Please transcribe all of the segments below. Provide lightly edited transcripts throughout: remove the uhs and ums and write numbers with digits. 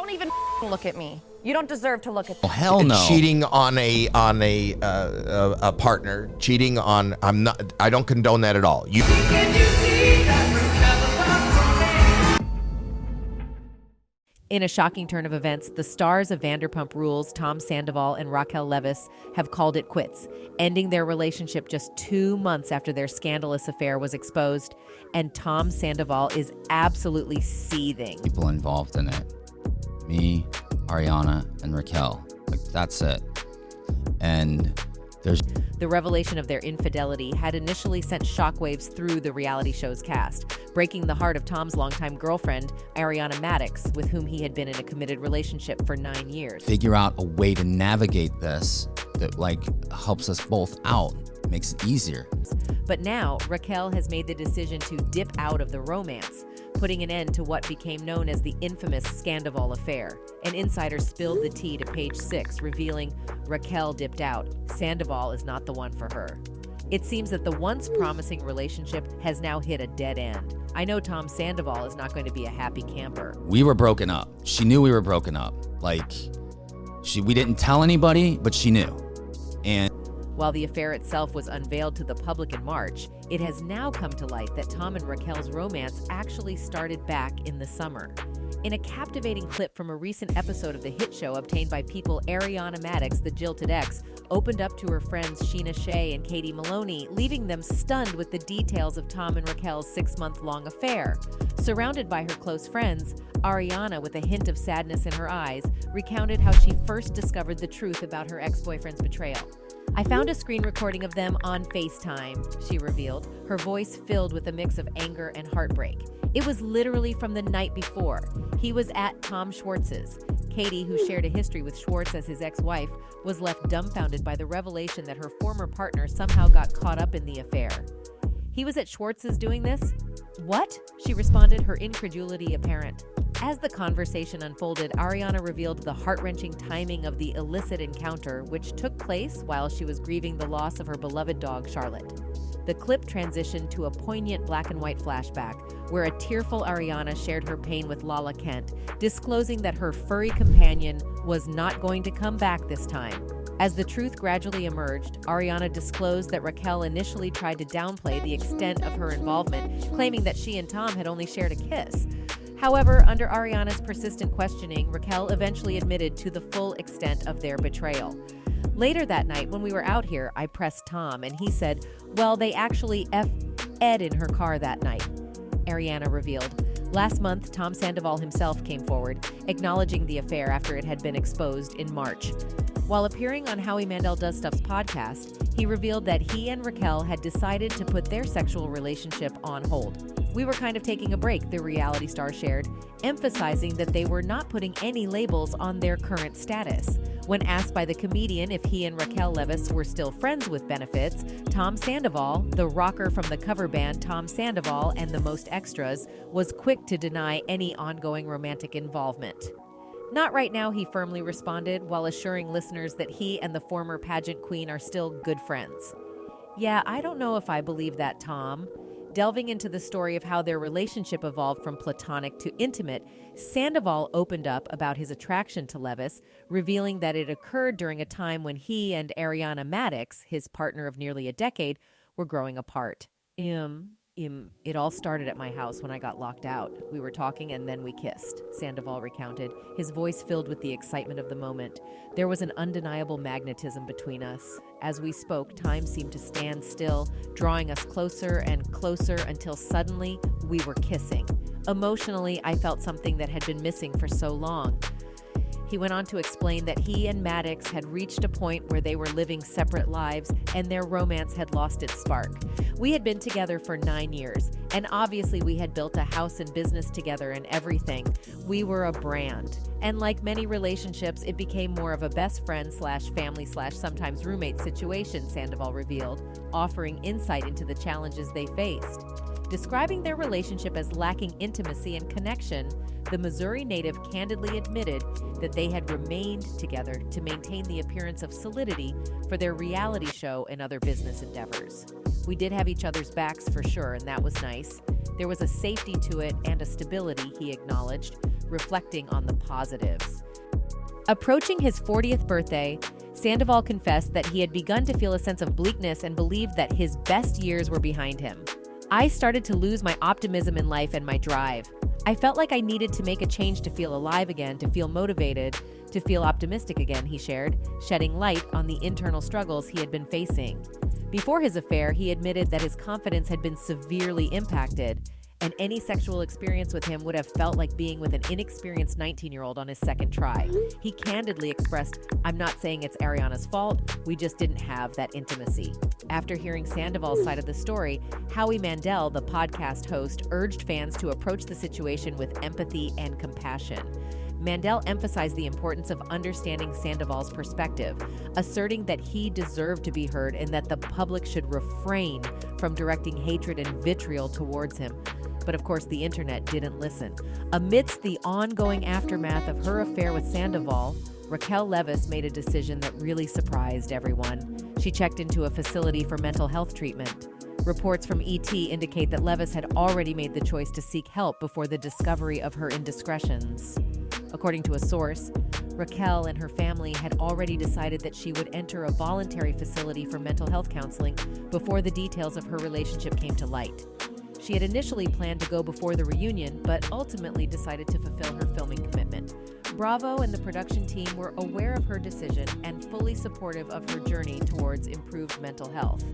Don't even look at me. You don't deserve to look at me. Oh, hell no. Cheating on a partner, cheating on, I don't condone that at all. In a shocking turn of events, the stars of Vanderpump Rules, Tom Sandoval and Racquel Leviss, have called it quits, ending their relationship just 2 months after their scandalous affair was exposed. And Tom Sandoval is absolutely seething. People involved in it. Me, Ariana, and Racquel. Like, that's it. And the revelation of their infidelity had initially sent shockwaves through the reality show's cast, breaking the heart of Tom's longtime girlfriend, Ariana Madix, with whom he had been in a committed relationship for 9 years. Figure out a way to navigate this that helps us both out, makes it easier. But now, Racquel has made the decision to dip out of the romance, putting an end to what became known as the infamous Sandoval affair. An insider spilled the tea to Page 6, revealing Racquel dipped out. Sandoval is not the one for her. It seems that the once promising relationship has now hit a dead end. I know Tom Sandoval is not going to be a happy camper. We were broken up. She knew we were broken up. We didn't tell anybody, but she knew. And while the affair itself was unveiled to the public in March, it has now come to light that Tom and Racquel's romance actually started back in the summer. In a captivating clip from a recent episode of the hit show obtained by People, Ariana Madix, the jilted ex, opened up to her friends Sheena Shea and Katie Maloney, leaving them stunned with the details of Tom and Racquel's 6-month-long affair. Surrounded by her close friends, Ariana, with a hint of sadness in her eyes, recounted how she first discovered the truth about her ex-boyfriend's betrayal. "I found a screen recording of them on FaceTime," she revealed, her voice filled with a mix of anger and heartbreak. "It was literally from the night before. He was at Tom Schwartz's." Katie, who shared a history with Schwartz as his ex-wife, was left dumbfounded by the revelation that her former partner somehow got caught up in the affair. "He was at Schwartz's doing this?" "What?" she responded, her incredulity apparent. As the conversation unfolded, Ariana revealed the heart-wrenching timing of the illicit encounter, which took place while she was grieving the loss of her beloved dog, Charlotte. The clip transitioned to a poignant black-and-white flashback, where a tearful Ariana shared her pain with Lala Kent, disclosing that her furry companion was not going to come back this time. As the truth gradually emerged, Ariana disclosed that Racquel initially tried to downplay the extent of her involvement, claiming that she and Tom had only shared a kiss. However, under Ariana's persistent questioning, Racquel eventually admitted to the full extent of their betrayal. Later that night, when we were out here, I pressed Tom, and he said, "Well, they actually F***ed Ed in her car that night," Ariana revealed. Last month, Tom Sandoval himself came forward, acknowledging the affair after it had been exposed in March. While appearing on Howie Mandel Does Stuff's podcast, he revealed that he and Racquel had decided to put their sexual relationship on hold. "We were kind of taking a break," the reality star shared, emphasizing that they were not putting any labels on their current status. When asked by the comedian if he and Racquel Leviss were still friends with benefits, Tom Sandoval, the rocker from the cover band Tom Sandoval and the Most Extras, was quick to deny any ongoing romantic involvement. "Not right now," he firmly responded, while assuring listeners that he and the former pageant queen are still good friends. "Yeah, I don't know if I believe that, Tom." Delving into the story of how their relationship evolved from platonic to intimate, Sandoval opened up about his attraction to Leviss, revealing that it occurred during a time when he and Ariana Madix, his partner of nearly a decade, were growing apart. It all started at my house when I got locked out. We were talking and then we kissed," Sandoval recounted, his voice filled with the excitement of the moment. "There was an undeniable magnetism between us. As we spoke, time seemed to stand still, drawing us closer and closer until suddenly we were kissing. Emotionally, I felt something that had been missing for so long." He went on to explain that he and Madix had reached a point where they were living separate lives and their romance had lost its spark. "We had been together for 9 years, and obviously we had built a house and business together and everything. We were a brand. And like many relationships, it became more of a best friend / family / sometimes roommate situation," Sandoval revealed, offering insight into the challenges they faced. Describing their relationship as lacking intimacy and connection, the Missouri native candidly admitted that they had remained together to maintain the appearance of solidity for their reality show and other business endeavors. We did have each other's backs for sure, and that was nice. There was a safety to it and a stability, he acknowledged, reflecting on the positives. Approaching his 40th birthday, Sandoval confessed that he had begun to feel a sense of bleakness and believed that his best years were behind him. I started to lose my optimism in life and my drive. I felt like I needed to make a change to feel alive again, to feel motivated, to feel optimistic again, he shared, shedding light on the internal struggles he had been facing. Before his affair, he admitted that his confidence had been severely impacted, and any sexual experience with him would have felt like being with an inexperienced 19-year-old on his second try. He candidly expressed, "I'm not saying it's Ariana's fault, we just didn't have that intimacy." After hearing Sandoval's side of the story, Howie Mandel, the podcast host, urged fans to approach the situation with empathy and compassion. Mandel emphasized the importance of understanding Sandoval's perspective, asserting that he deserved to be heard and that the public should refrain from directing hatred and vitriol towards him. But of course, the internet didn't listen. Amidst the ongoing aftermath of her affair with Sandoval, Racquel Leviss made a decision that really surprised everyone. She checked into a facility for mental health treatment. Reports from ET indicate that Leviss had already made the choice to seek help before the discovery of her indiscretions. According to a source, Racquel and her family had already decided that she would enter a voluntary facility for mental health counseling before the details of her relationship came to light. She had initially planned to go before the reunion, but ultimately decided to fulfill her filming commitment. Bravo and the production team were aware of her decision and fully supportive of her journey towards improved mental health.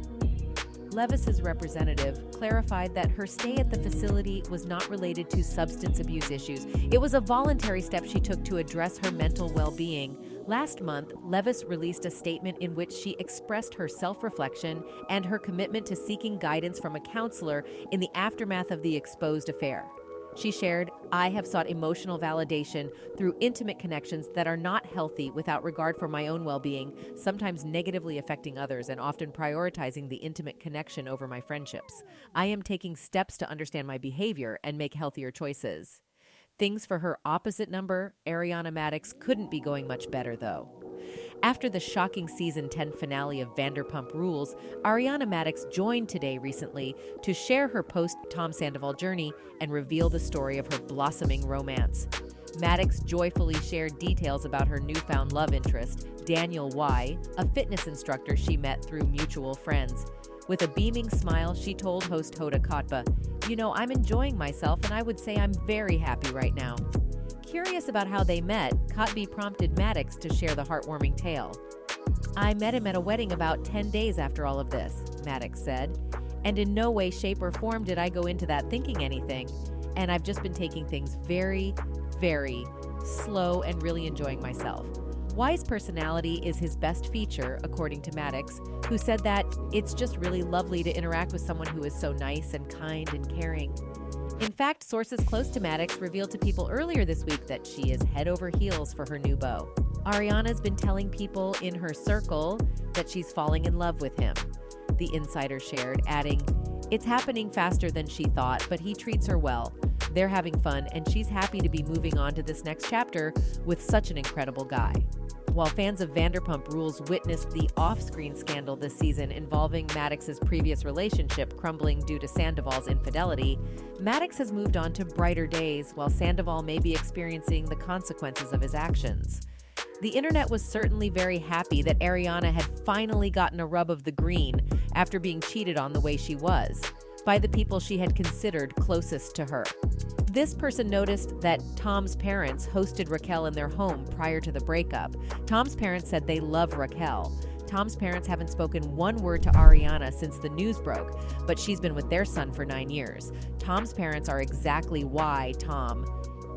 Leviss's representative clarified that her stay at the facility was not related to substance abuse issues. It was a voluntary step she took to address her mental well-being. Last month, Leviss released a statement in which she expressed her self-reflection and her commitment to seeking guidance from a counselor in the aftermath of the exposed affair. She shared, "I have sought emotional validation through intimate connections that are not healthy without regard for my own well-being, sometimes negatively affecting others and often prioritizing the intimate connection over my friendships. I am taking steps to understand my behavior and make healthier choices." Things for her opposite number, Ariana Madix, couldn't be going much better, though. After the shocking Season 10 finale of Vanderpump Rules, Ariana Madix joined Today recently to share her post-Tom Sandoval journey and reveal the story of her blossoming romance. Madix joyfully shared details about her newfound love interest, Daniel Y., a fitness instructor she met through mutual friends. With a beaming smile, she told host Hoda Kotb, "You know, I'm enjoying myself and I would say I'm very happy right now." Curious about how they met, Kotb prompted Madix to share the heartwarming tale. "I met him at a wedding about 10 days after all of this," Madix said, "and in no way, shape, or form did I go into that thinking anything, and I've just been taking things very, very slow and really enjoying myself." Y's personality is his best feature, according to Madix, who said that it's just really lovely to interact with someone who is so nice and kind and caring. In fact, sources close to Madix revealed to People earlier this week that she is head over heels for her new beau. Ariana's been telling people in her circle that she's falling in love with him, the insider shared, adding, "It's happening faster than she thought, but he treats her well. They're having fun, and she's happy to be moving on to this next chapter with such an incredible guy." While fans of Vanderpump Rules witnessed the off-screen scandal this season involving Madix's previous relationship crumbling due to Sandoval's infidelity, Madix has moved on to brighter days while Sandoval may be experiencing the consequences of his actions. The internet was certainly very happy that Ariana had finally gotten a rub of the green after being cheated on the way she was, by the people she had considered closest to her. This person noticed that Tom's parents hosted Racquel in their home prior to the breakup. Tom's parents said they love Racquel. Tom's parents haven't spoken one word to Ariana since the news broke, but she's been with their son for 9 years. Tom's parents are exactly why Tom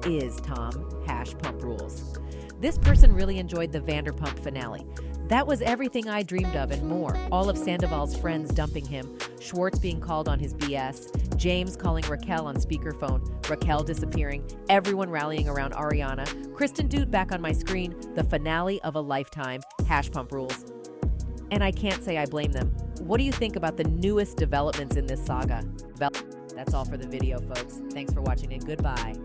is Tom, #Pump Rules. This person really enjoyed the Vanderpump finale. "That was everything I dreamed of and more. All of Sandoval's friends dumping him, Schwartz being called on his BS, James calling Racquel on speakerphone, Racquel disappearing, everyone rallying around Ariana, Kristen Dutte back on my screen, the finale of a lifetime, #Pump Rules." And I can't say I blame them. What do you think about the newest developments in this saga? That's That's all for the video, folks. Thanks for watching and goodbye.